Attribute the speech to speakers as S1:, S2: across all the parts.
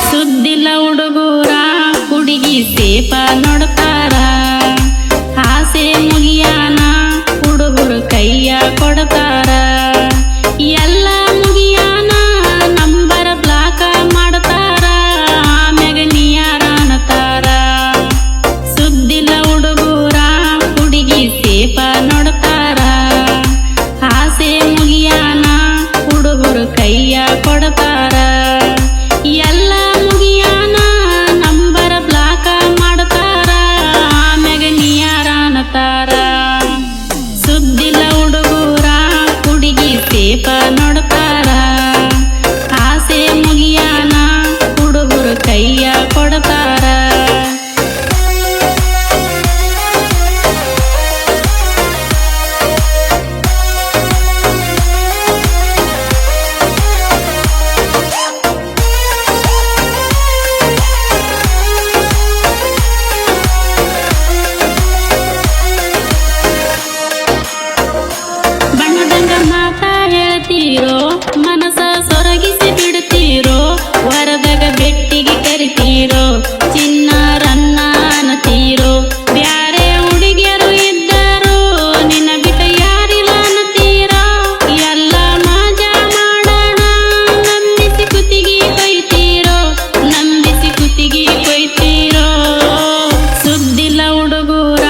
S1: ಸುದ್ದಿಲ್ಲ ಹುಡುಗೂರ ಹುಡುಗಿ ಸೇಪ ನೋಡ್ತಾರ ಆಸೆ ಮುಗಿಯಾನ ಹುಡುಗರು ಕೈಯ ಕೊಡ್ತಾರ ಎಲ್ಲ ಮುಗಿಯಾನ ನಂಬರ್ ಬ್ಲಾಕ್ ಮಾಡ್ತಾರ ಆಮ್ಯಾಗ ನೀಯಾರ ಅನ್ನತಾರ ಸುದ್ದಿಲ್ಲ ಹುಡುಗೂರ ಹುಡುಗಿ ಸೇಪ ನೋಡ್ತಾರ ಆಸೆ ಮುಗಿಯಾನ ಹುಡುಗರು ಕೈಯ ಕೊಡ್ತಾರ ಎಲ್ಲ ಮುಗಿಯಾನ ನಂಬರ್ ಬ್ಲಾಕ್ ಮಾಡ್ತಾರ ಆಮ್ಯಾಗ ನೀಯಾರ ಅನ್ನತಾರ ಸುದ್ದಿಲ್ಲ ಹುಡುಗೂರ ಹುಡುಗಿ ಸೇಪ ನೋಡ್ತಾರ ಆಸೆ ಮುಗಿಯಾನ ಹುಡುಗರು ಕೈಯ ಕೊಡ್ತಾರ ಬಣ್ಣದಂಗ ಮಾತಾ ಹೇಳ್ತೀರೋ ಮನಸ ಸೊರಗಿಸಿ ಬಿಡ್ತೀರೋ ವರದಾಗ ಬೆಟ್ಟಿಗೆ ಕರಿತೀರೋ ಚಿನ್ನಾರನ್ನ ಅನ್ನತೀರೋ ಬ್ಯಾರೆ ಹುಡುಗಿಯರು ಇದ್ದರು ನಿನ್ನ ಬಿಟ್ಟ ಯಾರಿಲ್ಲ ಅನ್ನತೀರೋ ಎಲ್ಲ ಮಜಾ ಮಾಡೋಣ ನಂಬಿಸಿ ಕುತ್ತಿಗೆ ಕೊಯ್ತೀರೋ ನಂಬಿಸಿ ಕುತ್ತಿಗೆ ಕೊಯ್ತೀರೋ ಸುದ್ದಿಲ್ಲ ಹುಡುಗೂರ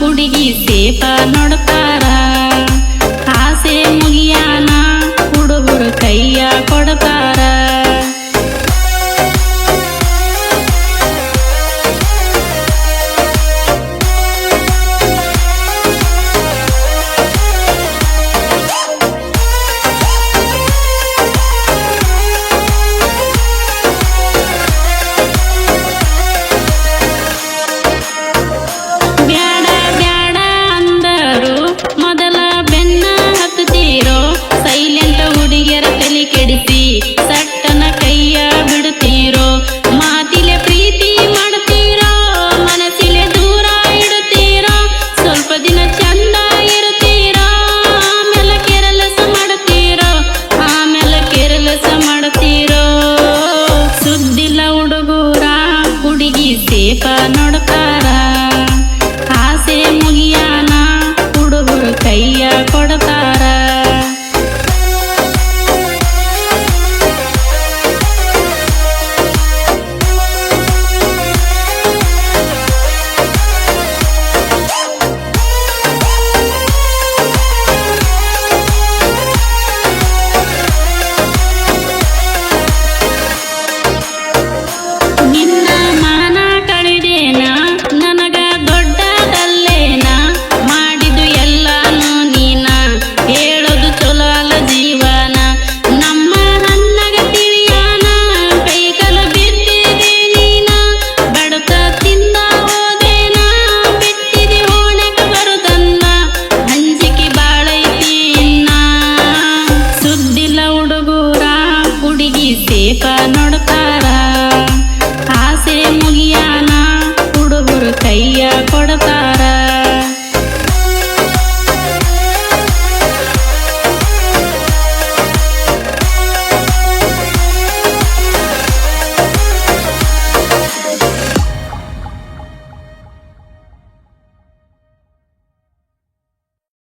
S1: ಹುಡುಗಿ ಸೇಪ